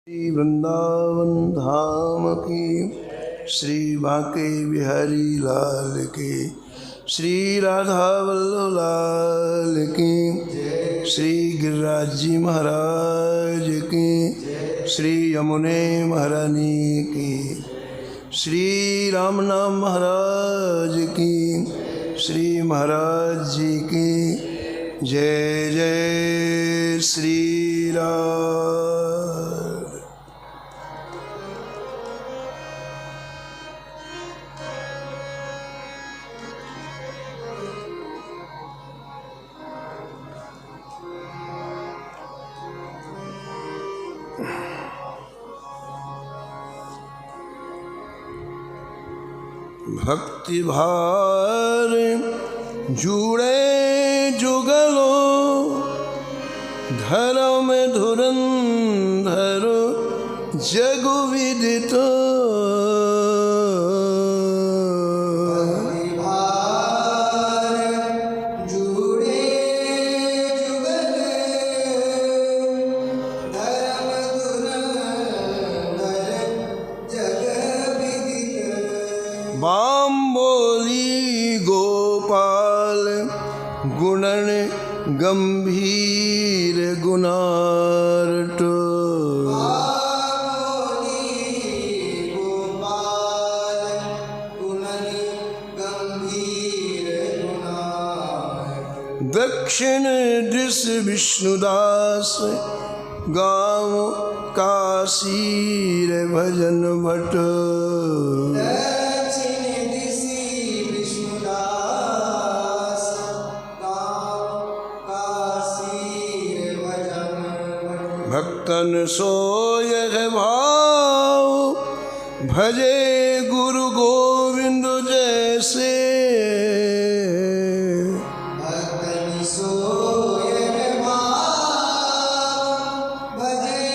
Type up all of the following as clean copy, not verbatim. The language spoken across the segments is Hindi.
श्री वृंदावन धाम की, श्री बांके बिहारी लाल की, श्री राधा वल्लभ लाल की, श्री गिरिराज जी महाराज की, श्री यमुने महारानी की, श्री रामनाम महाराज की, श्री महाराज जी की जय जय श्री राम। भक्ति भार जुड़े जुगलो, धर्म धुरंधर जग विदित। बाम्बोली गोपाल गुणन गंभीर गुणार्ट। दक्षिण दिश विष्णुदास गाँव काशीर भजन भट्ट। भक्तन सोय भाव भजे गुरु गोविंद जैसे। भक्तन सोय भाव भजे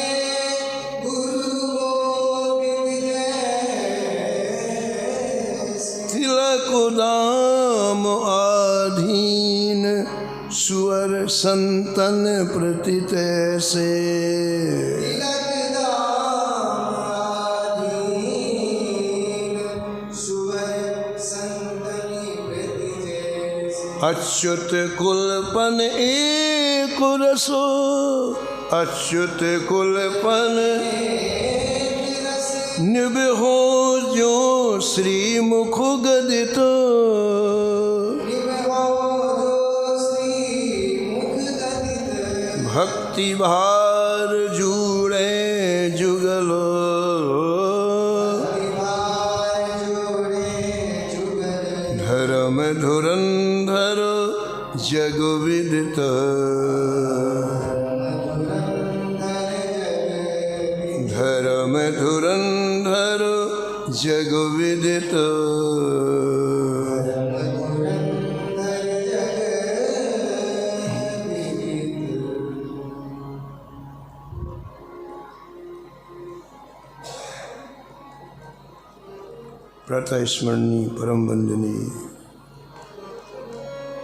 गुरु गोविंद जैसे। तिलक दाम आधीन सुअर संतन प्रति तैसे। अच्युत कुलपन एक रसो, अच्युत कुलपन निभो जो श्री मुख गदित। भक्ति भार जुड़े जुगलो, धर्म धुरंधर जग विदित। धर्म धुरंधर जग विदित। प्रातः स्मरणीय परम वंदनीय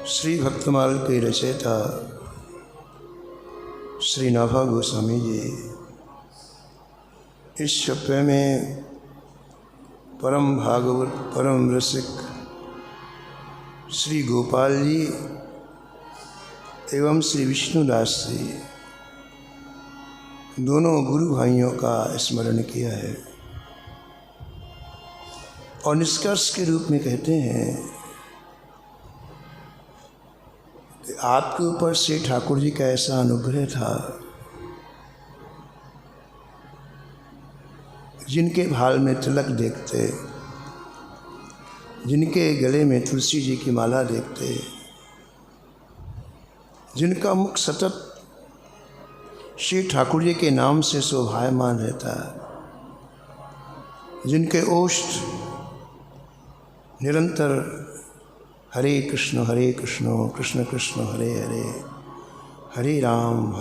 श्री भक्तमाल के रचयिता श्री नाभा गोस्वामी जी इस छप्पे में परम भागवत परम रसिक श्री गोपाल जी एवं श्री विष्णुदास जी दोनों गुरु भाइयों का स्मरण किया है और निष्कर्ष के रूप में कहते हैं कि आपके ऊपर श्री ठाकुर जी का ऐसा अनुग्रह था, जिनके भाल में तिलक देखते, जिनके गले में तुलसी जी की माला देखते, जिनका मुख सतत श्री ठाकुर जी के नाम से शोभायमान रहता, जिनके ओष्ठ निरंतर हरे कृष्ण कृष्ण कृष्ण हरे हरे, हरे राम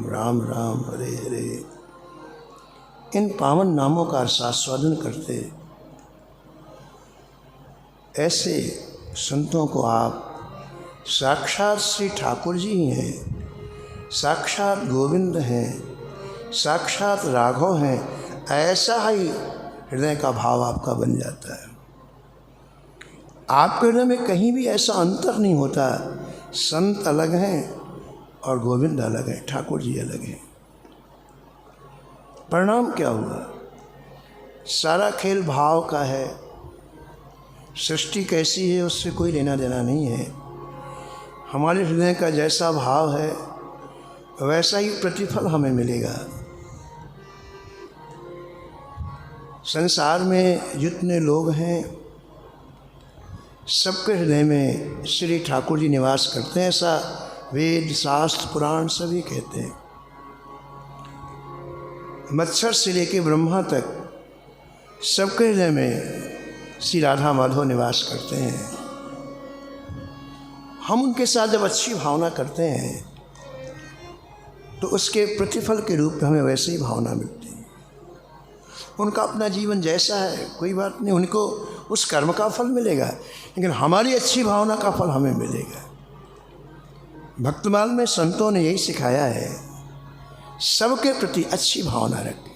राम राम हरे हरे, इन पावन नामों का आस्वादन करते, ऐसे संतों को आप साक्षात श्री ठाकुर जी ही हैं, साक्षात गोविंद हैं, साक्षात राघव हैं, ऐसा ही हृदय का भाव आपका बन जाता है। आपके हृदय में कहीं भी ऐसा अंतर नहीं होता, संत अलग हैं और गोविंद अलग हैं, ठाकुर जी अलग हैं। परिणाम क्या हुआ? सारा खेल भाव का है। सृष्टि कैसी है उससे कोई लेना देना नहीं है। हमारे हृदय का जैसा भाव है वैसा ही प्रतिफल हमें मिलेगा। संसार में जितने लोग हैं सबके हृदय में श्री ठाकुर जी निवास करते हैं, ऐसा वेद शास्त्र पुराण सभी कहते हैं। मच्छर से लेके ब्रह्मा तक सबके हृदय में श्री राधा माधव निवास करते हैं। हम उनके साथ जब अच्छी भावना करते हैं तो उसके प्रतिफल के रूप में हमें वैसे ही भावना मिलती है। उनका अपना जीवन जैसा है कोई बात नहीं, उनको उस कर्म का फल मिलेगा, लेकिन हमारी अच्छी भावना का फल हमें मिलेगा। भक्तमाल में संतों ने यही सिखाया है, सबके प्रति अच्छी भावना रखें।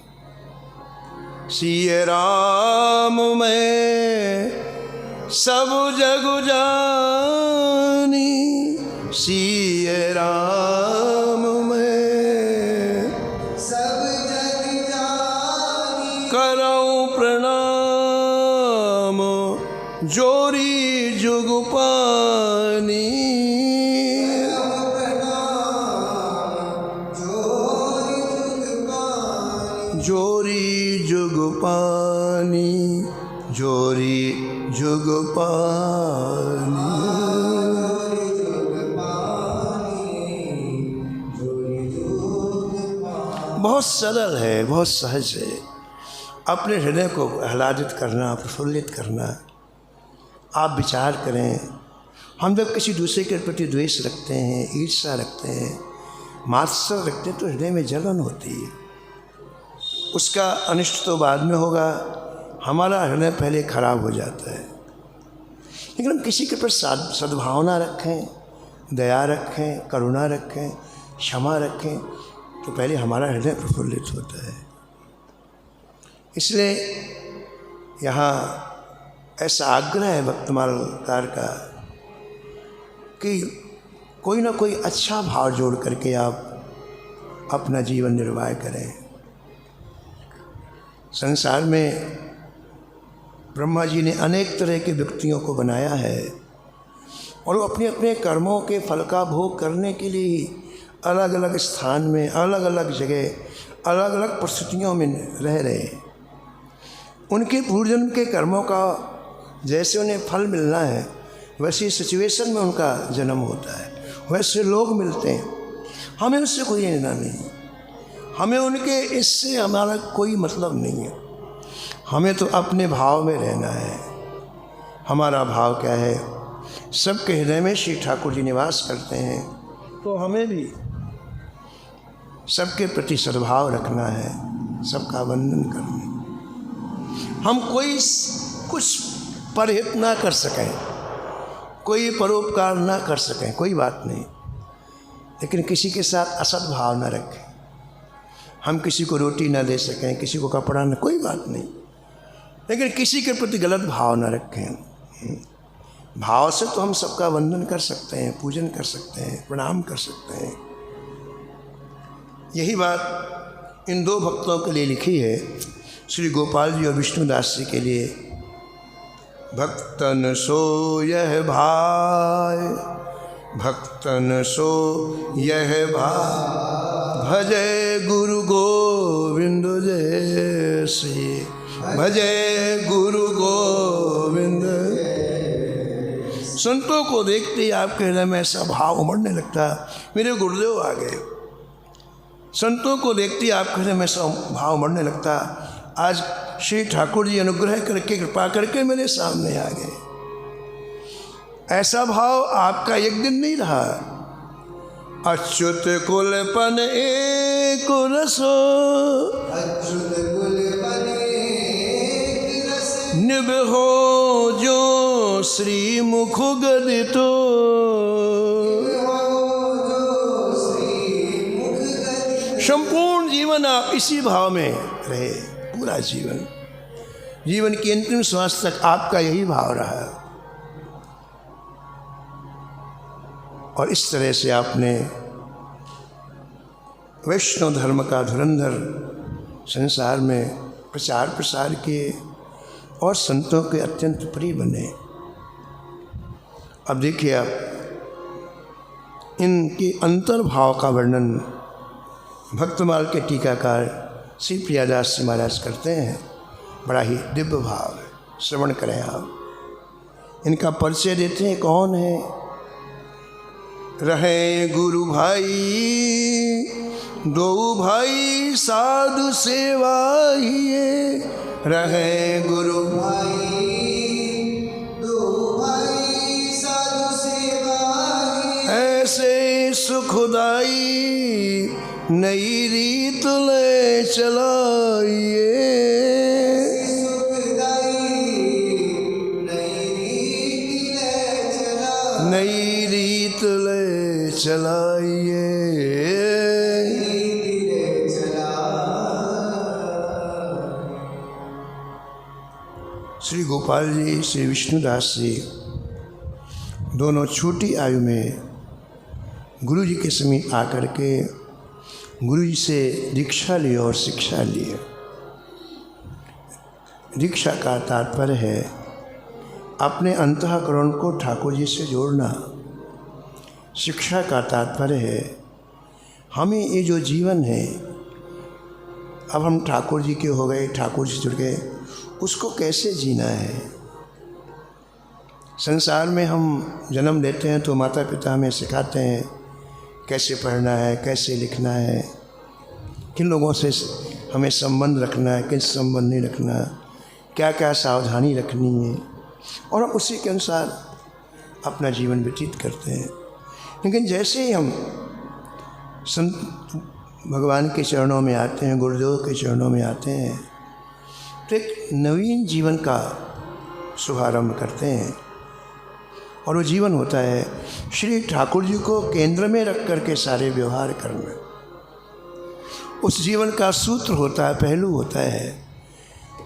सिय राम मैं सब जग जानी, सिय राम मैं सब जग जानी, करऊं प्रणाम जोरी जुग पानी, जोरी जुग पानी, जोरी जुग पानी। बहुत सरल है, बहुत सहज है। अपने हृदय को आह्लादित करना, प्रफुल्लित करना। आप विचार करें, हम जब किसी दूसरे के प्रति द्वेष रखते हैं, ईर्ष्या रखते हैं, मात्सर्य रखते हैं तो हृदय में जलन होती है। उसका अनिष्ट तो बाद में होगा, हमारा हृदय पहले खराब हो जाता है। लेकिन हम किसी के प्रति सद्भावना रखें, दया रखें, करुणा रखें, क्षमा रखें तो पहले हमारा हृदय प्रफुल्लित होता है। इसलिए यहाँ ऐसा आग्रह है भक्तमालकार का कि कोई ना कोई अच्छा भाव जोड़ करके आप अपना जीवन निर्वाह करें। संसार में ब्रह्मा जी ने अनेक तरह के व्यक्तियों को बनाया है और वो अपने अपने कर्मों के फल का भोग करने के लिए ही अलग अलग स्थान में, अलग अलग जगह, अलग अलग परिस्थितियों में रह रहे हैं। उनके पूर्वजन्म के कर्मों का जैसे उन्हें फल मिलना है वैसी सिचुएशन में उनका जन्म होता है, वैसे लोग मिलते हैं। हमें उससे कोई लेना नहीं, हमें उनके इससे हमारा कोई मतलब नहीं है। हमें तो अपने भाव में रहना है। हमारा भाव क्या है? सबके हृदय में श्री ठाकुर जी निवास करते हैं, तो हमें भी सबके प्रति सद्भाव रखना है, सबका वंदन करना है। हम कोई कुछ परहित ना कर सकें, कोई परोपकार ना कर सकें, कोई बात नहीं, लेकिन किसी के साथ असद भाव ना रखें। हम किसी को रोटी ना दे सकें, किसी को कपड़ा ना, कोई बात नहीं, लेकिन किसी के प्रति गलत भाव ना रखें। भाव से तो हम सबका वंदन कर सकते हैं, पूजन कर सकते हैं, प्रणाम कर सकते हैं। यही बात इन दो भक्तों के लिए लिखी है, श्री गोपाल जी और विष्णुदास जी के लिए। भक्तन सो यह भाई, भक्तन सो यह भाई, भजय गुरु गोविंद जय श्री, भजय गुरु गोविंद। संतों को देखते ही आपके हृदय में ऐसा भाव उमड़ने लगता, मेरे गुरुदेव आ गए। संतों को देखते ही आपके हृदय में ऐसा भाव उमड़ने लगता, आज श्री ठाकुर जी अनुग्रह करके, कृपा करके मेरे सामने आ गए। ऐसा भाव आपका एक दिन नहीं रहा। अच्युत कुलपन एक रसो, अच्युत कुलपन एक रस, निभो जो श्री मुख गदितो, संपूर्ण जीवन आप इसी भाव में रहे पूरा जीवन, जीवन की अंतिम श्वास तक आपका यही भाव रहा। और इस तरह से आपने वैष्णव धर्म का धुरंधर संसार में प्रचार प्रसार किए और संतों के अत्यंत प्रिय बने। अब देखिए आप इनके अंतर्भाव का वर्णन भक्तमाल के टीकाकार श्री प्रियादास जी महाराज करते हैं। बड़ा ही दिव्य भाव है, श्रवण करें आप। इनका परिचय देते हैं, कौन है? रहे गुरु भाई दो भाई साधु सेवा हिए, रहे गुरु भाई दो भाई साधु सेवा हिए, ऐसे सुखदाई नई रीत ले चलाइए, नई रीत ले चलाइए। श्री गोपाल जी, श्री विष्णुदास जी दोनों छोटी आयु में गुरु जी के समीप आकर के गुरु जी से दीक्षा ली और शिक्षा ली। दीक्षा का तात्पर्य है अपने अंतःकरण को ठाकुर जी से जोड़ना। शिक्षा का तात्पर्य है हमें ये जो जीवन है, अब हम ठाकुर जी के हो गए, ठाकुर जी जुड़ गए, उसको कैसे जीना है। संसार में हम जन्म लेते हैं तो माता पिता हमें सिखाते हैं कैसे पढ़ना है, कैसे लिखना है, किन लोगों से हमें संबंध रखना है, किन संबंध नहीं रखना, क्या क्या सावधानी रखनी है, और हम उसी के अनुसार अपना जीवन व्यतीत करते हैं। लेकिन जैसे ही हम संत भगवान के चरणों में आते हैं, गुरुदेव के चरणों में आते हैं, तो एक नवीन जीवन का शुभारंभ करते हैं। और वो जीवन होता है श्री ठाकुर जी को केंद्र में रख कर के सारे व्यवहार करना। उस जीवन का सूत्र होता है, पहलू होता है,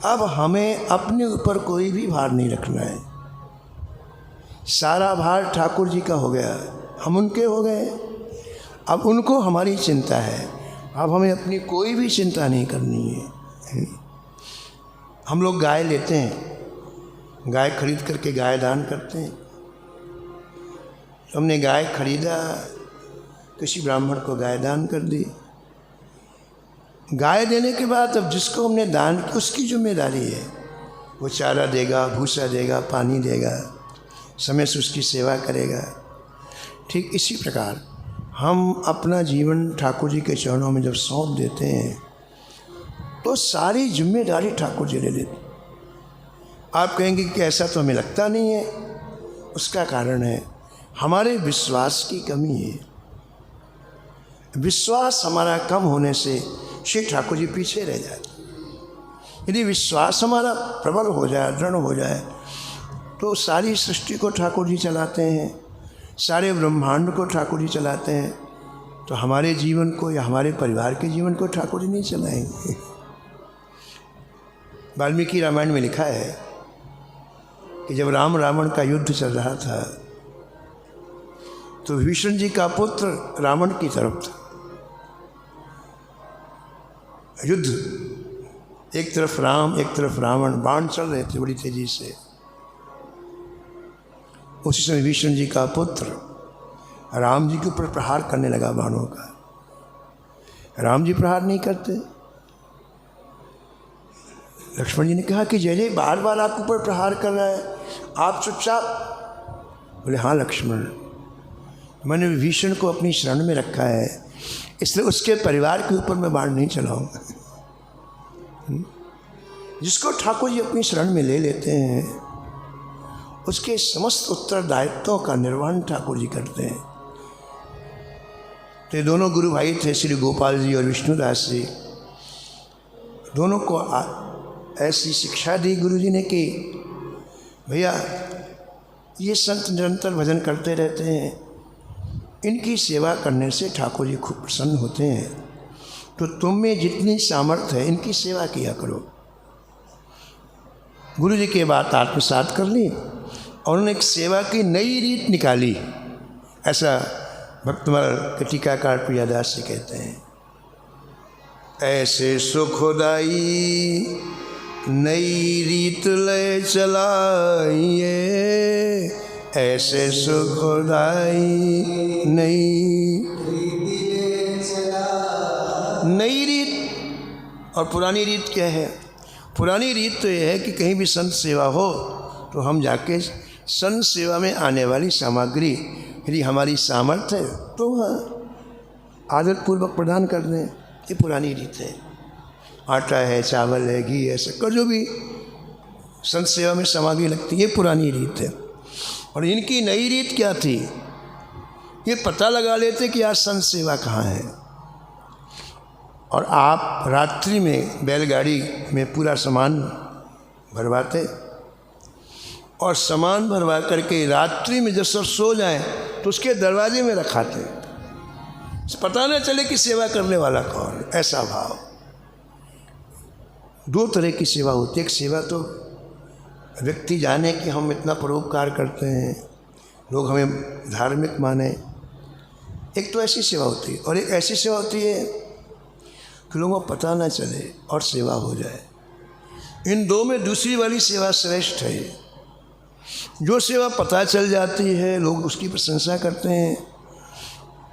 अब हमें अपने ऊपर कोई भी भार नहीं रखना है। सारा भार ठाकुर जी का हो गया, हम उनके हो गए। अब उनको हमारी चिंता है, अब हमें अपनी कोई भी चिंता नहीं करनी है। हम लोग गाय लेते हैं, गाय खरीद करके गाय दान करते हैं। हमने गाय खरीदा, किसी ब्राह्मण को गाय दान कर दी। गाय देने के बाद अब जिसको हमने दान की उसकी जिम्मेदारी है, वो चारा देगा, भूसा देगा, पानी देगा, समय से उसकी सेवा करेगा। ठीक इसी प्रकार हम अपना जीवन ठाकुर जी के चरणों में जब सौंप देते हैं तो सारी जिम्मेदारी ठाकुर जी ले लेते। आप कहेंगे कि ऐसा तो हमें लगता नहीं है, उसका कारण है हमारे विश्वास की कमी है। विश्वास हमारा कम होने से श्री ठाकुर जी पीछे रह जाते। यदि विश्वास हमारा प्रबल हो जाए, दृढ़ हो जाए, तो सारी सृष्टि को ठाकुर जी चलाते हैं, सारे ब्रह्मांड को ठाकुर जी चलाते हैं। तो हमारे जीवन को या हमारे परिवार के जीवन को ठाकुर जी नहीं चलाएंगे। वाल्मीकि रामायण में लिखा है कि जब राम रावण का युद्ध चल रहा था तो विष्णु जी का पुत्र रावण की तरफ था। युद्ध, एक तरफ राम एक तरफ रावण, बाण चल रहे थे बड़ी तेजी से। उसी समय विष्णु जी का पुत्र राम जी के ऊपर प्रहार करने लगा बाणों का। राम जी प्रहार नहीं करते। लक्ष्मण जी ने कहा कि जय बार बार आपके ऊपर प्रहार कर रहा है, आप चुपचाप। बोले हाँ लक्ष्मण, मैंने विभीषण को अपनी शरण में रखा है, इसलिए उसके परिवार के ऊपर मैं बाण नहीं चलाऊंगा। जिसको ठाकुर जी अपनी शरण में ले लेते हैं उसके समस्त उत्तरदायित्वों का निर्वहन ठाकुर जी करते हैं। तो दोनों गुरु भाई थे, श्री गोपाल जी और विष्णुदास जी। दोनों को ऐसी शिक्षा दी गुरु जी ने कि भैया ये संत निरंतर भजन करते रहते हैं, इनकी सेवा करने से ठाकुर जी खूब प्रसन्न होते हैं। तो तुम में जितनी सामर्थ्य है इनकी सेवा किया करो। गुरु जी की बात आत्मसात कर ली और उन्होंने एक सेवा की नई रीत निकाली। ऐसा भक्तमल के टीकाकार प्रियादास जी कहते हैं, ऐसे सुखदाई नई रीत ले चलाइए, ऐसे सुखदाई नई रीत। और पुरानी रीत क्या है? पुरानी रीत तो यह है कि कहीं भी संत सेवा हो तो हम जाके संत सेवा में आने वाली सामग्री यदि हमारी सामर्थ्य है तो वहाँ आदत पूर्वक प्रदान कर दें। ये पुरानी रीत है। आटा है, चावल है, घी है, शक्कर, जो भी संत सेवा में सामग्री लगती है, ये पुरानी रीत है। और इनकी नई रीत क्या थी? ये पता लगा लेते कि आज संत सेवा कहाँ है, और आप रात्रि में बैलगाड़ी में पूरा सामान भरवाते और सामान भरवा करके रात्रि में जब सब सो जाएं तो उसके दरवाजे में रखाते, पता न चले कि सेवा करने वाला कौन। ऐसा भाव। दो तरह की सेवा होती है। एक सेवा तो व्यक्ति जाने कि हम इतना परोपकार करते हैं, लोग हमें धार्मिक माने, एक तो ऐसी सेवा होती है। और एक ऐसी सेवा होती है कि लोगों को पता ना चले और सेवा हो जाए। इन दो में दूसरी वाली सेवा श्रेष्ठ है। जो सेवा पता चल जाती है, लोग उसकी प्रशंसा करते हैं,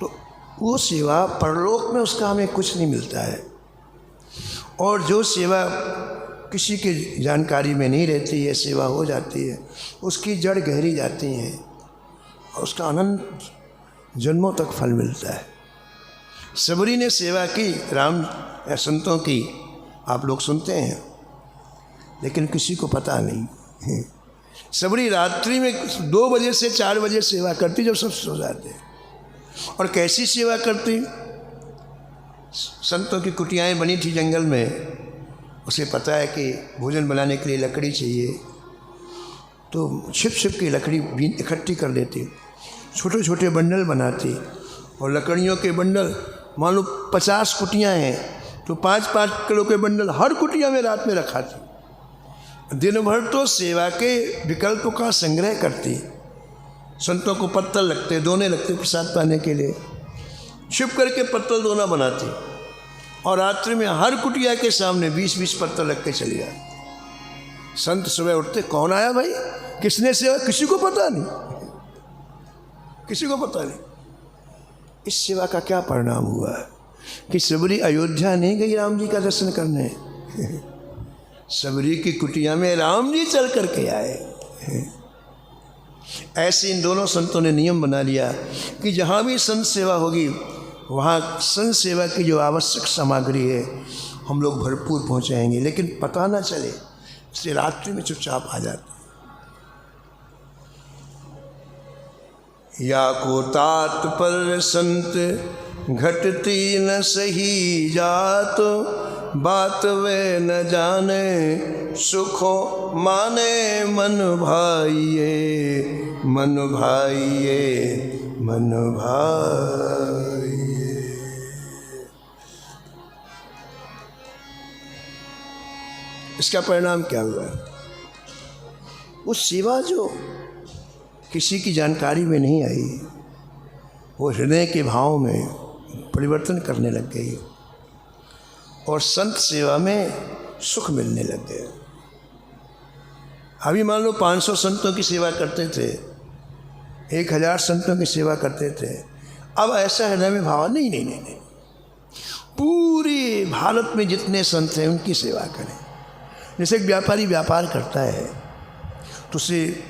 तो वो सेवा परलोक में उसका हमें कुछ नहीं मिलता है। और जो सेवा किसी की जानकारी में नहीं रहती है, सेवा हो जाती है, उसकी जड़ गहरी जाती है और उसका अनंत जन्मों तक फल मिलता है। सबरी ने सेवा की, राम या संतों की, आप लोग सुनते हैं, लेकिन किसी को पता नहीं। सबरी रात्रि में 2 बजे से 4 बजे सेवा करती जब सब सो जाते। और कैसी सेवा करती? संतों की कुटियाएँ बनी थी जंगल में, उसे पता है कि भोजन बनाने के लिए लकड़ी चाहिए, तो छिप छिप की लकड़ी इकट्ठी कर लेती, छोटे छोटे बंडल बनाती, और लकड़ियों के बंडल, मान लो 50 कुटियाँ हैं तो 5-5 किलो के बंडल हर कुटिया में रात में रखाती। दिन भर तो सेवा के विकल्पों का संग्रह करती। संतों को पत्तल लगते, दोने लगते प्रसाद पाने के लिए, छिप करके पत्तल दोना बनाती, और रात्रि में हर कुटिया के सामने 20-20 पत्तल रख के चली जाती। संत सुबह उठते, कौन आया भाई, किसने सेवा? किसी को पता नहीं, किसी को पता नहीं। इस सेवा का क्या परिणाम हुआ कि सबरी अयोध्या नहीं गई राम जी का दर्शन करने, सबरी की कुटिया में राम जी चल करके आए। ऐसे इन दोनों संतों ने नियम बना लिया कि जहाँ भी संत सेवा होगी वहाँ संत सेवा की जो आवश्यक सामग्री है हम लोग भरपूर पहुँचाएंगे, लेकिन पता ना चले, इसलिए रात्रि में चुपचाप आ जाते। या को तात पर संत घटती न सही जात, बात वे न जाने सुखो माने मन भाइये, मन भाइये, मन भाइये। इसका परिणाम क्या हुआ? उस सेवा जो किसी की जानकारी में नहीं आई, वो हृदय के भाव में परिवर्तन करने लग गई और संत सेवा में सुख मिलने लग गया। अभी मान लो 500 संतों की सेवा करते थे, 1000 संतों की सेवा करते थे, अब ऐसा हृदय में भाव नहीं, नहीं नहीं नहीं, पूरे भारत में जितने संत हैं उनकी सेवा करें। जैसे एक व्यापारी व्यापार करता है तो उसे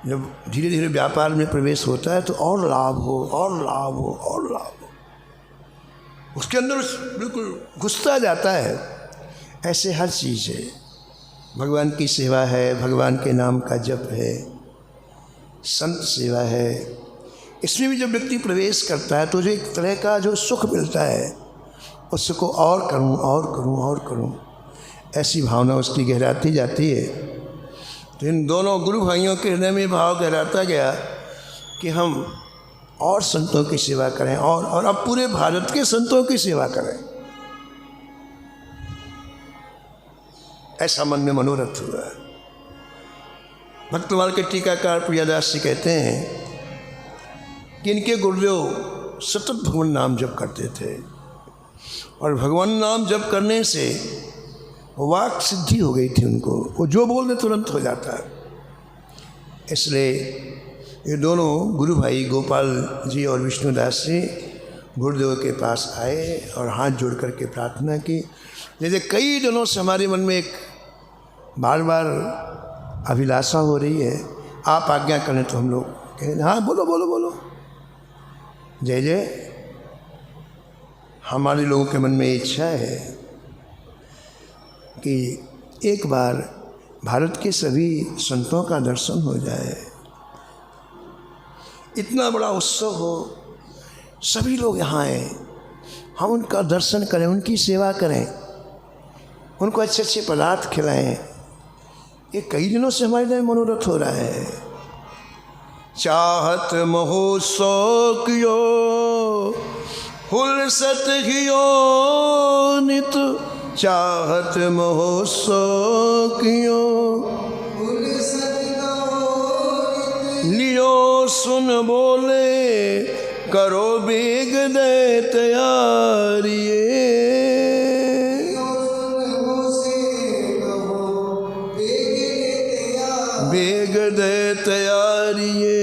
जब धीरे धीरे व्यापार में प्रवेश होता है तो और लाभ हो, और लाभ हो, और लाभ हो, उसके अंदर बिल्कुल घुसता जाता है। ऐसे हर चीज़ है, भगवान की सेवा है, भगवान के नाम का जप है, संत सेवा है, इसमें भी जब व्यक्ति प्रवेश करता है तो जो एक तरह का जो सुख मिलता है, उसको और करूं, और करूं, और करूं, ऐसी भावना उसकी गहराती जाती है। तो इन दोनों गुरु भाइयों के हृदय में भाव गहराता गया कि हम और संतों की सेवा करें, और अब पूरे भारत के संतों की सेवा करें। ऐसा मन में मनोरथ हुआ। भक्तमाल के टीकाकार प्रियादास जी कहते हैं कि इनके गुरुदेव सतत भगवान नाम जप करते थे और भगवान नाम जप करने से वाक सिद्धि हो गई थी उनको, वो जो बोल दे तुरंत हो जाता है। इसलिए ये दोनों गुरु भाई गोपाल जी और विष्णुदास जी गुरुदेव के पास आए और हाथ जोड़ करके प्रार्थना की। जैसे कई दिनों से हमारे मन में एक बार बार अभिलाषा हो रही है, आप आज्ञा करें तो हम लोग कहें हाँ बोलो बोलो बोलो। जय जय। हमारे लोगों के मन में इच्छा है कि एक बार भारत के सभी संतों का दर्शन हो जाए, इतना बड़ा उत्सव हो, सभी लोग यहाँ आए, हम उनका दर्शन करें, उनकी सेवा करें, उनको अच्छे अच्छे पदार्थ खिलाएं। ये कई दिनों से हमारे लिए मनोरथ हो रहा है। चाहत महोत्सव कियो हुलसत हियो नित, चाहत महोत्सव कियो लियो सुन बोले, करो बेग दे तैयारिए, बेग दे तैयारिए,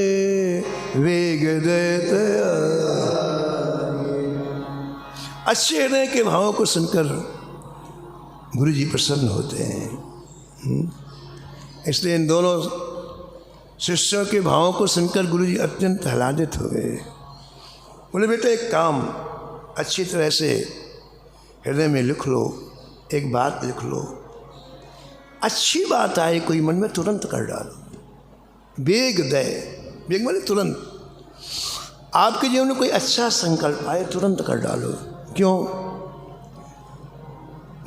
वेग दे तैयारिए। अच्छे हृदय के भावों को सुनकर गुरु जी प्रसन्न होते हैं। इसलिए इन दोनों शिष्यों के भावों को सुनकर गुरु जी अत्यंत आह्लादित हो गए। बोले बेटा एक काम अच्छी तरह से हृदय में लिख लो, एक बात लिख लो, अच्छी बात आए कोई मन में तुरंत कर डालो। बेग दे, बेग माने तुरंत। आपके जीवन में कोई अच्छा संकल्प आए तुरंत कर डालो। क्यों?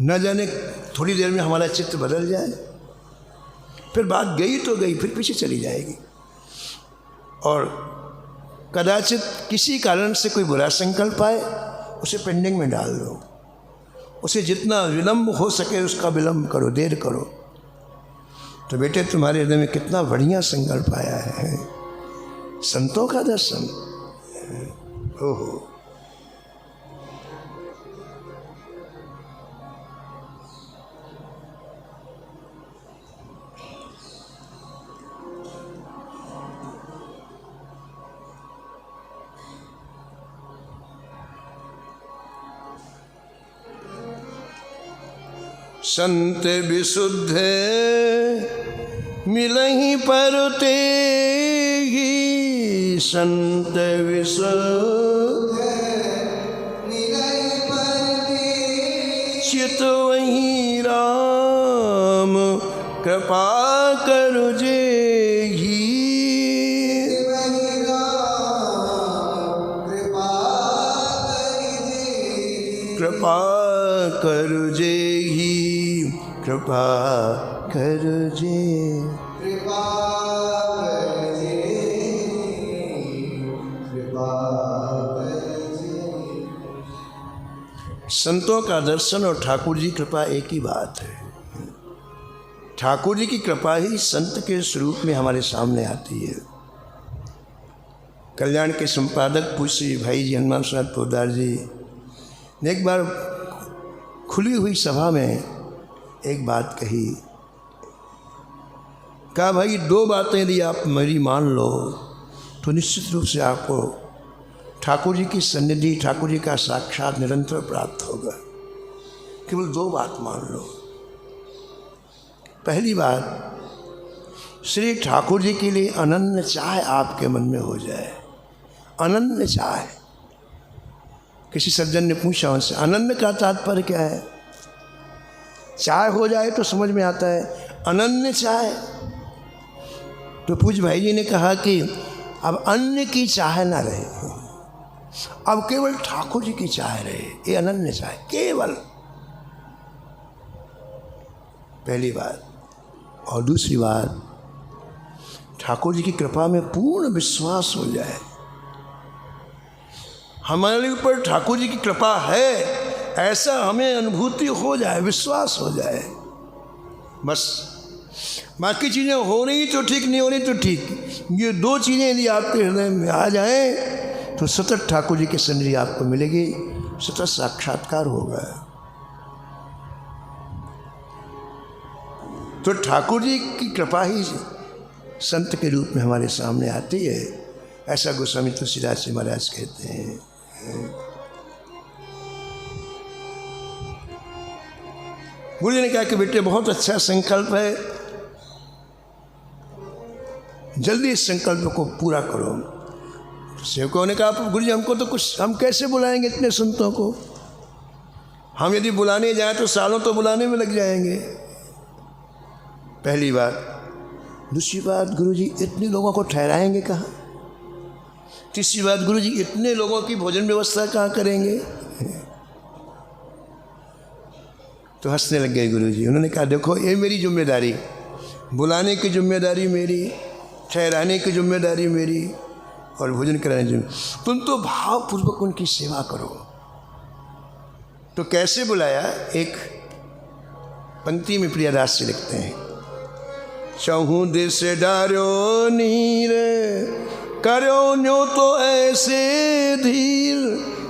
न जाने थोड़ी देर में हमारा चित्त बदल जाए, फिर बात गई तो गई, फिर पीछे चली जाएगी। और कदाचित किसी कारण से कोई बुरा संकल्प आए, उसे पेंडिंग में डाल दो, उसे जितना विलंब हो सके उसका विलंब करो, देर करो। तो बेटे तुम्हारे हृदय में कितना बढ़िया संकल्प आया है, संतों का दर्शन। ओहो, संत विशुद्ध मिलहि पर तेहि, संत विशुद्ध मिलहि पर तेहि, चितवहि राम कृपा करु जेहि, कृपा करु जेहि, कृपा कर जे, कृपा कर जे, कृपा कर जे। संतों का दर्शन और ठाकुर जी कृपा एक ही बात है। ठाकुर जी की कृपा ही संत के स्वरूप में हमारे सामने आती है। कल्याण के संपादक पूज्य भाई जी हनुमान प्रसाद पोद्दार जी ने एक बार खुली हुई सभा में एक बात कही, कहा भाई दो बातें यदि आप मेरी मान लो तो निश्चित रूप से आपको ठाकुर जी की सन्निधि, ठाकुर जी का साक्षात निरंतर प्राप्त होगा। केवल दो बात मान लो। पहली बात, श्री ठाकुर जी के लिए अनन्य चाह आपके मन में हो जाए। अनन्य चाह। किसी सज्जन ने पूछा उनसे अनन्य का तात्पर्य क्या है? चाह हो जाए तो समझ में आता है, अनन्य चाह। तो पूज्य भाई जी ने कहा कि अब अन्य की चाह ना रहे, अब केवल ठाकुर जी की चाह रहे। ये अनन्य चाह केवल। पहली बात। और दूसरी बात, ठाकुर जी की कृपा में पूर्ण विश्वास हो जाए। हमारे ऊपर ठाकुर जी की कृपा है ऐसा हमें अनुभूति हो जाए, विश्वास हो जाए। बस। बाकी चीज़ें हो रही तो ठीक, नहीं हो रही तो ठीक। ये दो चीज़ें यदि आपके हृदय में आ जाएं तो सतत ठाकुर जी की सन्निधि आपको मिलेगी, सतत साक्षात्कार होगा। तो ठाकुर जी की कृपा ही संत के रूप में हमारे सामने आती है, ऐसा गोस्वामी तुलसीदास जी महाराज कहते हैं। गुरु जी ने कहा कि बेटे बहुत अच्छा संकल्प है, जल्दी इस संकल्प को पूरा करो। सेवकों ने कहा गुरु जी हमको तो कुछ, हम कैसे बुलाएंगे इतने संतों को, हम यदि बुलाने जाएं तो सालों तो बुलाने में लग जाएंगे, पहली बात। दूसरी बात गुरु जी इतने लोगों को ठहराएंगे कहाँ। तीसरी बात गुरु जी इतने लोगों की भोजन व्यवस्था कहाँ करेंगे। तो हंसने लग गए गुरु जी। उन्होंने कहा देखो ये मेरी जिम्मेदारी, बुलाने की जिम्मेदारी मेरी, ठहराने की जिम्मेदारी मेरी और भोजन कराने की, तुम तो भावपूर्वक उनकी सेवा करो। तो कैसे बुलाया, एक पंक्ति में प्रियदास से लिखते हैं, चहु दिस डार्यो नीर करो न्यो तो ऐसे धीर,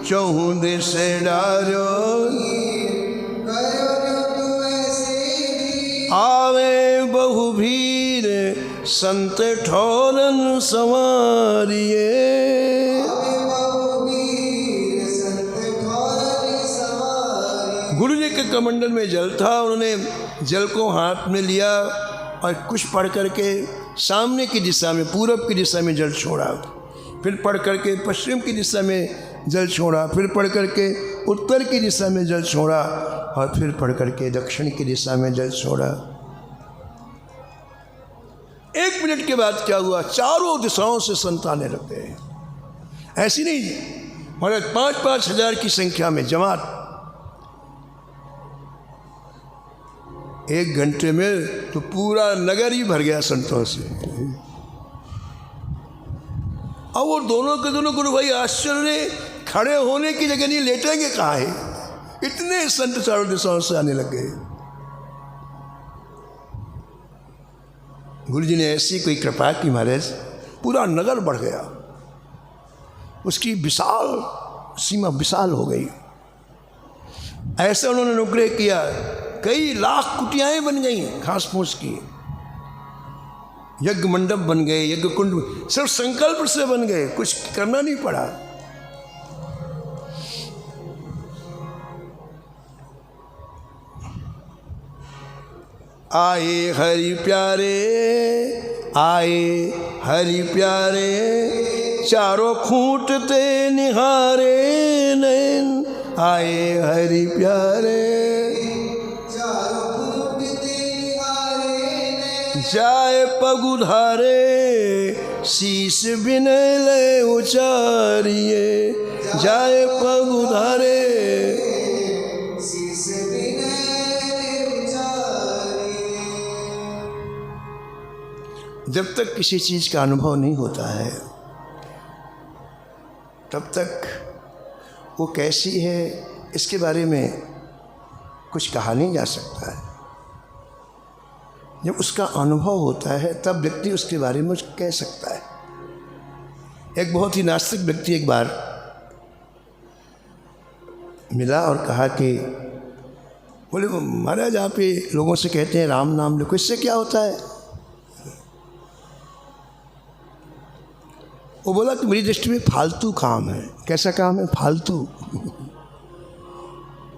चहु दिस डार्यो आवे बहु भीर संत ठौरन संवारिए। गुरु जी के कमंडल में जल था, उन्होंने जल को हाथ में लिया और कुछ पढ़ करके सामने की दिशा में, पूरब की दिशा में जल छोड़ा, फिर पढ़ करके पश्चिम की दिशा में जल छोड़ा, फिर पढ़ करके उत्तर की दिशा में जल छोड़ा और फिर पढ़ करके दक्षिण की दिशा में जल छोड़ा। 1 मिनट के बाद क्या हुआ, चारों दिशाओं से संत आने लग गए। ऐसी नहीं, महाराज 5-5 हजार की संख्या में जमात, 1 घंटे में तो पूरा नगर ही भर गया संतों से। अब वो दोनों के दोनों गुरु भाई आश्चर्य, खड़े होने की जगह नहीं, लेटेंगे कहाँ है, इतने संत चारों दिशाओं से आने लग गए। गुरु जी ने ऐसी कोई कृपा की महाराज पूरा नगर बढ़ गया, उसकी विशाल सीमा विशाल हो गई। ऐसा उन्होंने अनुग्रह किया, कई लाख कुटियाएं बन गई घास फूस की, यज्ञ मंडप बन गए, यज्ञ कुंड सिर्फ संकल्प से बन गए, कुछ करना नहीं पड़ा। आए हरि प्यारे, आए हरि प्यारे, चारों खूंट ते निहारे नैन, आए हरि प्यारे, जाए पगुधारे, शीश बिनय ले उचारिए, जाए पगुधारे। जब तक किसी चीज़ का अनुभव नहीं होता है तब तक वो कैसी है इसके बारे में कुछ कहा नहीं जा सकता है। जब उसका अनुभव होता है तब व्यक्ति उसके बारे में कुछ कह सकता है। एक बहुत ही नास्तिक व्यक्ति एक बार मिला और कहा कि बोले महाराज आप ये लोगों से कहते हैं राम नाम लो, इससे क्या होता है। वो बोला कि मेरी दृष्टि में फालतू काम है। कैसा काम है? फालतू।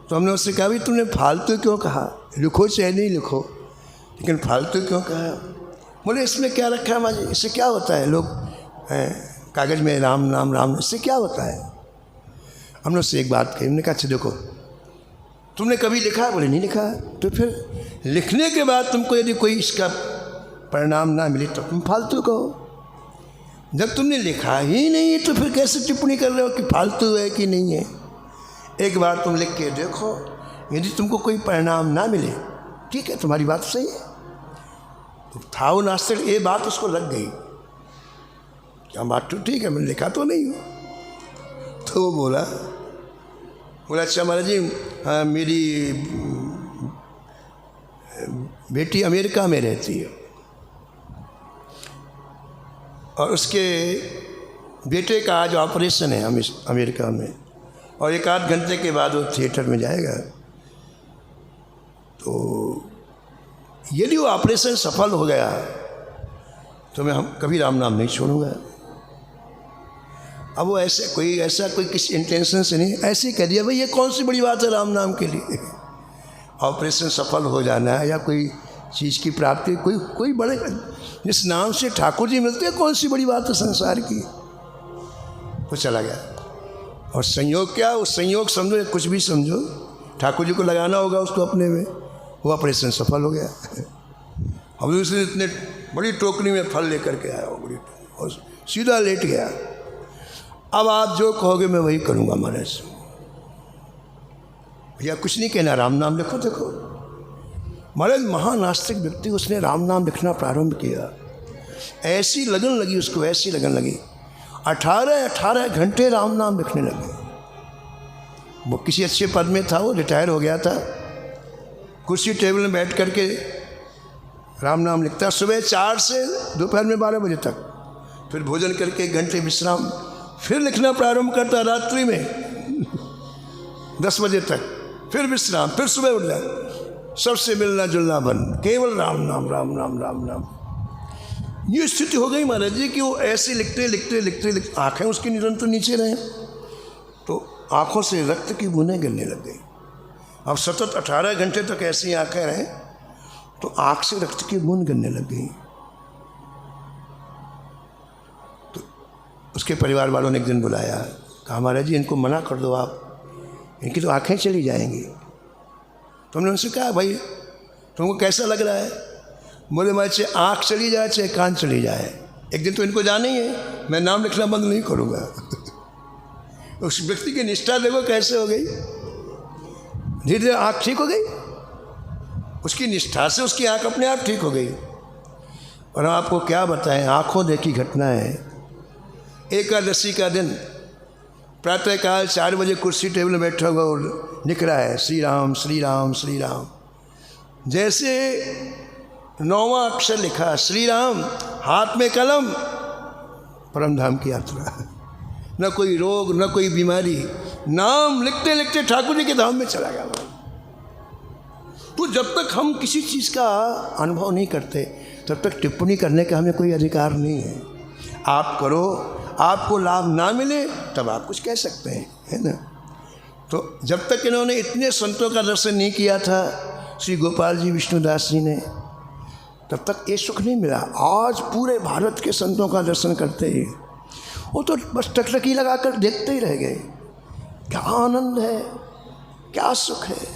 तो हमने उससे कहा भी तुमने फालतू क्यों कहा, लिखो चाहे नहीं लिखो, लेकिन फालतू क्यों कहा। बोले इसमें क्या रखा है माजी, इससे क्या होता है, लोग कागज़ में राम नाम राम, इससे क्या होता है। हमने उससे एक बात कही, हमने कहा अच्छा देखो तुमने कभी लिखा है? बोले नहीं लिखा। तो फिर लिखने के बाद तुमको यदि कोई इसका परिणाम ना मिले तो तुम फालतू कहो। जब तुमने लिखा ही नहीं तो फिर कैसे टिप्पणी कर रहे हो कि फालतू है कि नहीं है। एक बार तुम लिख के देखो, यदि तुमको कोई परिणाम ना मिले ठीक है तुम्हारी बात सही है। तो था वो नास्तिक, ये बात उसको लग गई, क्या बात तो ठीक है, मैंने लिखा तो नहीं हूँ। तो वो बोला अच्छा महाराज जी हाँ, मेरी बेटी अमेरिका में रहती है और उसके बेटे का आज ऑपरेशन है अमेरिका में, और 1 आध घंटे के बाद वो थिएटर में जाएगा। तो यदि वो ऑपरेशन सफल हो गया तो मैं कभी राम नाम नहीं छोड़ूंगा। अब वो ऐसा कोई किसी इंटेंशन से नहीं, ऐसे ही कह दिया भाई ये कौन सी बड़ी बात है राम नाम के लिए। ऑपरेशन सफल हो जाना है या कोई चीज़ की प्राप्ति, कोई बड़े जिस नाम से ठाकुर जी मिलते हैं, कौन सी बड़ी बात है संसार की। वो चला गया। और संयोग क्या, उस संयोग समझो कुछ भी समझो, ठाकुर जी को लगाना होगा उसको अपने में, वो ऑपरेशन सफल हो गया। अब दूसरे इतने बड़ी टोकरी में फल लेकर के आया वो बड़ी, और सीधा लेट गया। अब आप जो कहोगे मैं वही करूँगा महाराज। भैया कुछ नहीं कहना, राम नाम लिखो। देखो महाराज महानास्तिक व्यक्ति, उसने राम नाम लिखना प्रारंभ किया, ऐसी लगन लगी उसको, ऐसी लगन लगी 18 घंटे राम नाम लिखने लगे। वो किसी अच्छे पद में था, वो रिटायर हो गया था, कुर्सी टेबल में बैठ करके राम नाम लिखता, सुबह 4 से दोपहर में 12 बजे तक, फिर भोजन करके 1 घंटे विश्राम, फिर लिखना प्रारंभ करता रात्रि में 10 बजे तक, फिर विश्राम, फिर सुबह उठ जाए, सबसे मिलना जुलना बंद, केवल राम नाम राम नाम राम नाम। ये स्थिति हो गई महाराज जी कि वो ऐसे लिखते आंखें उसकी निरंतर नीचे रहे, तो आंखों से रक्त की बूंदें गिरने लग गई। अब सतत 18 घंटे तक ऐसी आंखें रहें तो आंख से रक्त की बूंद गिरने लग गई। तो उसके परिवार वालों ने एक दिन बुलाया, कहा महाराज जी इनको मना कर दो आप, इनकी तो आंखें चली जाएंगी। तो हमने उनसे कहा भाई तुमको कैसा लग रहा है? बोले मैं चाहे आँख चली जाए चाहे कान चली जाए, एक दिन तो इनको जाना ही है, मैं नाम लिखना बंद नहीं करूँगा। उस व्यक्ति की निष्ठा देखो कैसे हो गई, धीरे धीरे आँख ठीक हो गई, उसकी निष्ठा से उसकी आँख अपने आप ठीक हो गई। और आपको क्या बताएं, आँखों देखी घटना है। एकादशी का दिन प्रातःकाल 4 बजे कुर्सी टेबल में बैठा हुआ और लिख रहा है श्री राम श्री राम श्री राम। जैसे 9वां अक्षर लिखा श्री राम, हाथ में कलम, परम धाम की यात्रा। न कोई रोग न कोई बीमारी, नाम लिखते लिखते ठाकुर जी के धाम में चला गया। तो जब तक हम किसी चीज़ का अनुभव नहीं करते तब तक टिप्पणी करने का हमें कोई अधिकार नहीं है। आप करो, आपको लाभ ना मिले तब आप कुछ कह सकते हैं, है ना। तो जब तक इन्होंने इतने संतों का दर्शन नहीं किया था श्री गोपाल जी विष्णुदास जी ने, तब तक ये सुख नहीं मिला। आज पूरे भारत के संतों का दर्शन करते ही वो तो बस टकटकी लगाकर देखते ही रह गए। क्या आनंद है, क्या सुख है।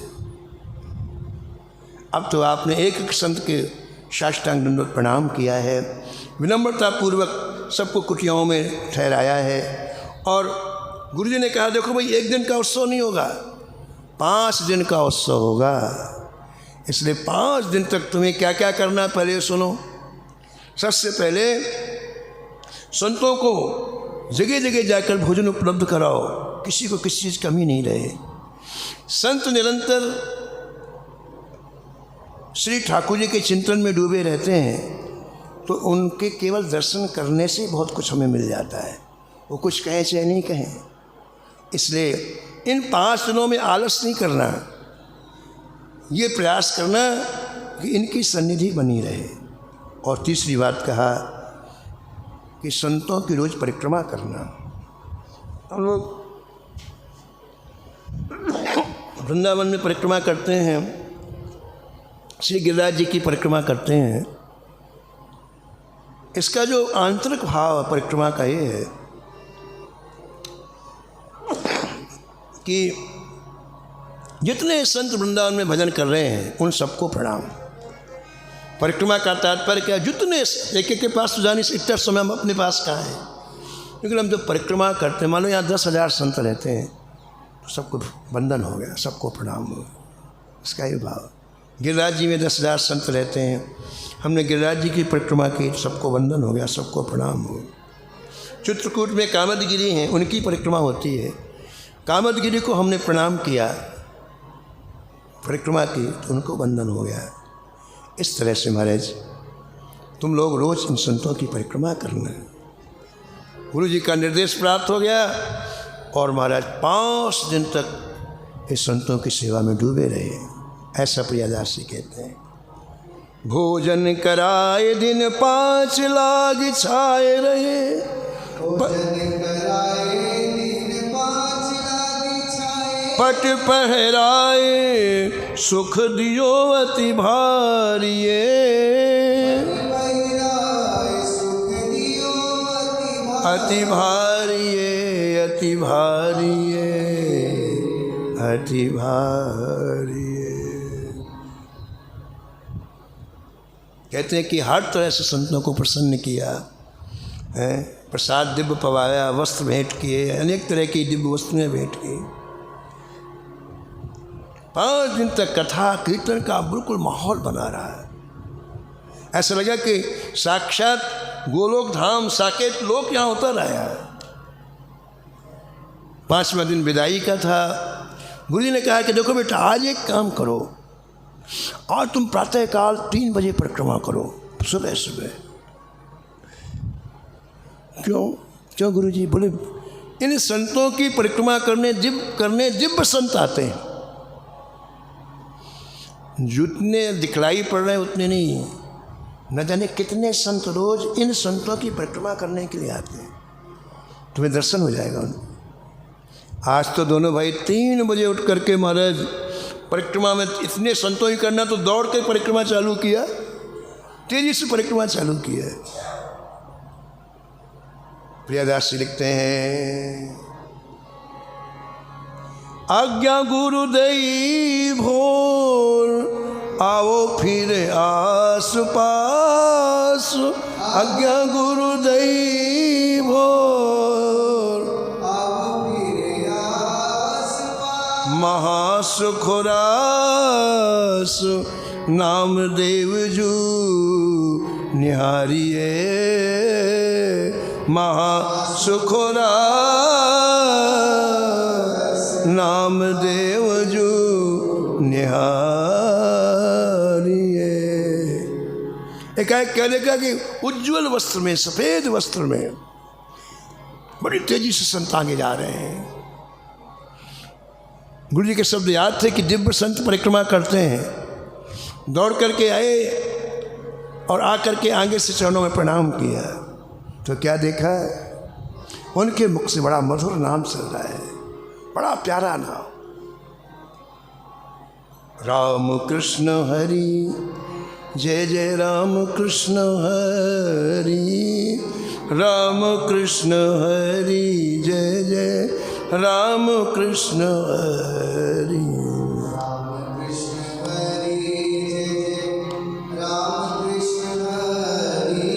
अब तो आपने एक एक संत के साष्टांग दंडवत प्रणाम किया है, विनम्रता पूर्वक सबको कुटियाओं में ठहराया है। और गुरुजी ने कहा देखो भाई 1 दिन का उत्सव नहीं होगा, 5 दिन का उत्सव होगा। इसलिए 5 दिन तक तुम्हें क्या क्या करना है पहले सुनो। सबसे पहले संतों को जगह जगह जाकर भोजन उपलब्ध कराओ, किसी को किसी चीज़ कमी नहीं रहे। संत निरंतर श्री ठाकुर जी के चिंतन में डूबे रहते हैं तो उनके केवल दर्शन करने से बहुत कुछ हमें मिल जाता है, वो कुछ कहें चाहे नहीं कहें। इसलिए इन 5 दिनों में आलस नहीं करना, ये प्रयास करना कि इनकी सन्निधि बनी रहे। और तीसरी बात कहा कि संतों की रोज़ परिक्रमा करना। हम लोग वृंदावन में परिक्रमा करते हैं, श्री गिरिराज जी की परिक्रमा करते हैं। इसका जो आंतरिक भाव परिक्रमा का ये है कि जितने संत वृंदावन में भजन कर रहे हैं उन सबको प्रणाम। परिक्रमा का तात्पर्य क्या, जितने एक एक के पास तो जाने से इतना समय हम अपने पास कहाँ है, लेकिन हम जब परिक्रमा करते हैं, मान लो यहाँ 10,000 संत रहते हैं तो सबको वंदन हो गया, सबको प्रणाम हो गया। इसका ही भाव। गिरिराज जी में 10,000 संत रहते हैं, हमने गिरिराज जी की परिक्रमा की, सबको वंदन हो गया, सबको प्रणाम हो। चित्रकूट में कामदगिरी हैं, उनकी परिक्रमा होती है, कामदगिरी को हमने प्रणाम किया, परिक्रमा की तो उनको वंदन हो गया। इस तरह से महाराज तुम लोग रोज इन संतों की परिक्रमा करना। गुरु जी का निर्देश प्राप्त हो गया और महाराज 5 दिन तक इस संतों की सेवा में डूबे रहे। ऐसा प्रियादास जी कहते हैं। भोजन कराए दिन 5 लाग छाए रहे, पट पहराए सुख दियो अति भारिये, अति भारिये, अति भारिये, अति भारिये। कहते हैं कि हर तरह से संतों को प्रसन्न किया है। प्रसाद दिव्य पवाया, वस्त्र भेंट किए, अनेक तरह की दिव्य वस्तुएं भेंट की। 5 दिन तक कथा कीर्तन का बिल्कुल माहौल बना रहा है। ऐसा लगा कि साक्षात गोलोक धाम साकेत लोक यहाँ उतर आया है। 5वां दिन विदाई का था। गुरु जी ने कहा कि देखो बेटा, आज एक काम करो, और तुम प्रातःकाल 3 बजे परिक्रमा करो, सुबह सुबह। क्यों गुरुजी? बोले इन संतों की परिक्रमा करने दिव्य संत आते हैं। जितने दिखलाई पड़ रहे हैं उतने नहीं, न जाने कितने संत रोज इन संतों की परिक्रमा करने के लिए आते हैं। तुम्हें दर्शन हो जाएगा उनका। आज तो दोनों भाई 3 बजे उठ करके महाराज परिक्रमा में, इतने संतों ही करना तो दौड़ के परिक्रमा चालू किया, तेजी से परिक्रमा चालू किया। प्रियादास जी लिखते हैं, आज्ञा गुरुदेव भोर आओ फिर आस पास, आज्ञा गुरुदेव भोर महासुख रास, नामदेव जू निहारिये, महासुख रास, नामदेव जू निहारिये। एकाएक क्या देखा कि उज्ज्वल वस्त्र में, सफेद वस्त्र में बड़ी तेजी से संत आगे जा रहे हैं। गुरु जी के शब्द याद थे कि दिव्य संत परिक्रमा करते हैं। दौड़ करके आए और आकर के आगे से चरणों में प्रणाम किया तो क्या देखा, उनके मुख से बड़ा मधुर नाम चल रहा है, बड़ा प्यारा नाम, राम कृष्ण हरि जय जय राम कृष्ण हरि, राम कृष्ण हरि जय जय राम कृष्ण हरि, राम कृष्ण हरि जय जय राम कृष्ण हरि,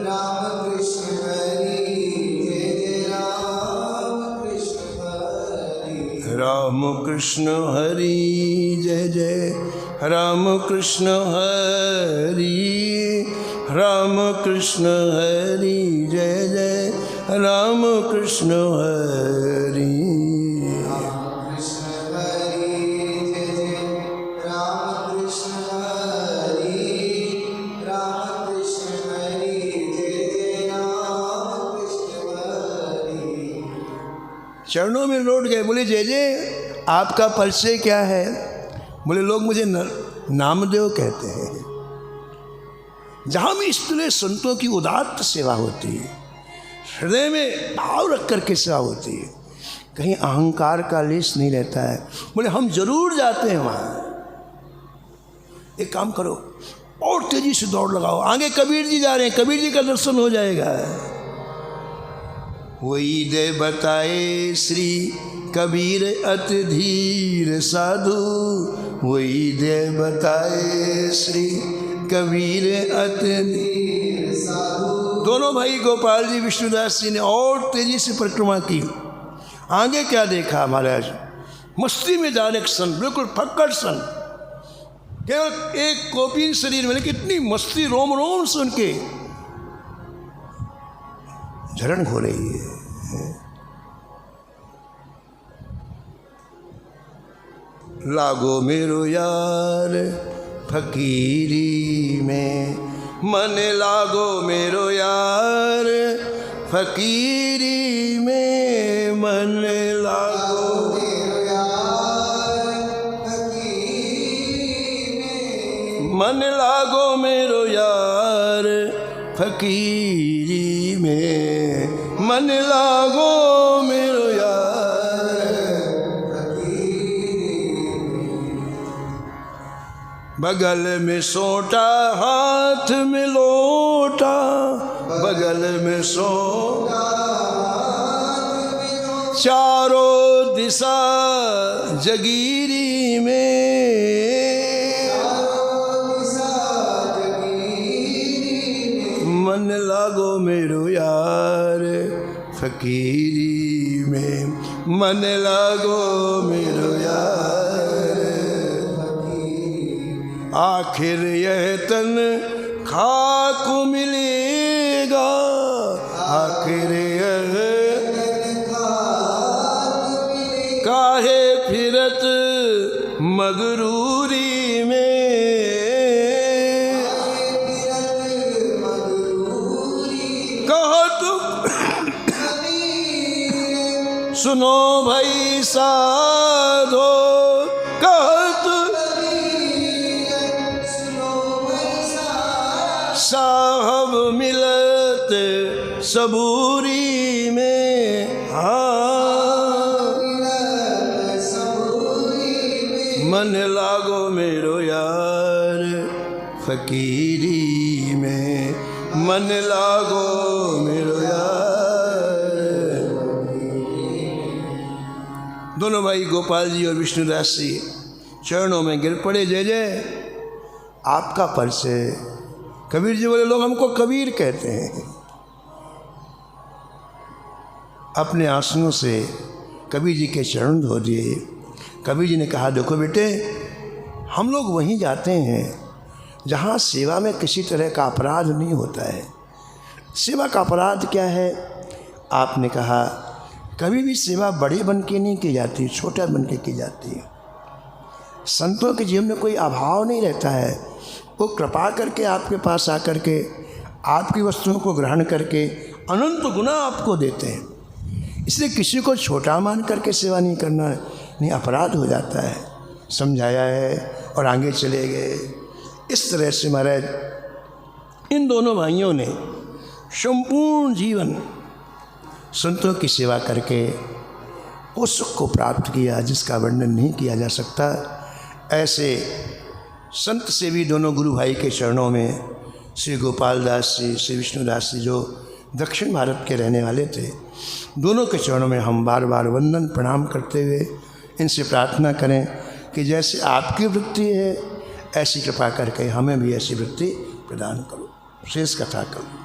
राम कृष्ण हरि जय जय राम कृष्ण हरि, राम कृष्ण हरि जय जय राम कृष्ण हरि, राम कृष्ण हरि जय जय राम कृष्ण हरि, राम कृष्ण हरि जय जय राम कृष्ण हरि, राम कृष्ण हरि जय जय राम कृष्ण हरि। चरणों में लौट गए, बोले जय जय आपका परिचय क्या है? बोले लोग मुझे नामदेव कहते हैं। जहाँ भी इस तरह संतों की उदात्त सेवा होती है, हृदय में भाव रख करके सेवा होती है, कहीं अहंकार का लेश नहीं रहता है। बोले हम जरूर जाते हैं वहाँ। एक काम करो और तेजी से दौड़ लगाओ, आगे कबीर जी जा रहे हैं, कबीर जी का दर्शन हो जाएगा। वही दे बताए श्री कबीर अति धीर साधु, वही दे बताए श्री कबीर अति धीर साधु। दोनों भाई गोपाल जी विष्णुदास जी ने और तेजी से परिक्रमा की। आगे क्या देखा महाराज, मस्ती में जा रहे सन, बिल्कुल फक्कड़ सन, केवल एक कोपीन शरीर में, लेकिन इतनी मस्ती, रोम रोम से उनके झरण हो रही है। लागो मेरो यार फकीरी में। मन लागो मेरो यार फकीरी में, मन लागो मेरो यार फकीरी में, मन लागो मेरो यार फकीरी में, मन लागो मेरो यार फकीरी में। बगल में सोटा हाथ में लोटा, बगल में सोटा चारों दिशा जगीरी में, मन लागो मेरो यार फकीरी में, मन लागो मेरो यार फकीरी। आखिर यह तन खाक मिलेगा, आखिर यह काहे फिरत मगरूरी में, सुनो भाई साधो कहत, साहब मिलत सबूरी में, हाँ मन लागो मेरो यार फकीरी में, मन लागो मेरो यार। दोनों भाई गोपाल जी और विष्णुदास जी चरणों में गिर पड़े। जय जय आपका परिचय। कबीर जी बोले, लोग हमको कबीर कहते हैं। अपने आंसुओं से कबीर जी के चरण धो दिए। कबीर जी ने कहा, देखो बेटे, हम लोग वहीं जाते हैं जहाँ सेवा में किसी तरह का अपराध नहीं होता है। सेवा का अपराध क्या है? आपने कहा, कभी भी सेवा बड़े बन के नहीं की जाती, छोटा बन के की जाती है। संतों के जीवन में कोई अभाव नहीं रहता है। वो कृपा करके आपके पास आकर के आपकी वस्तुओं को ग्रहण करके अनंत गुना आपको देते हैं। इसलिए किसी को छोटा मान करके सेवा नहीं करना, नहीं अपराध हो जाता है। समझाया है और आगे चले गए। इस तरह से महाराज इन दोनों भाइयों ने संपूर्ण जीवन संतों की सेवा करके उस सुख को प्राप्त किया जिसका वर्णन नहीं किया जा सकता। ऐसे संत से भी दोनों गुरु भाई के चरणों में श्री गोपाल दास जी, श्री विष्णुदास जी जो दक्षिण भारत के रहने वाले थे, दोनों के चरणों में हम बार बार वंदन प्रणाम करते हुए इनसे प्रार्थना करें कि जैसे आपकी वृत्ति है ऐसी कृपा करके हमें भी ऐसी वृत्ति प्रदान करो। शेष कथा करो।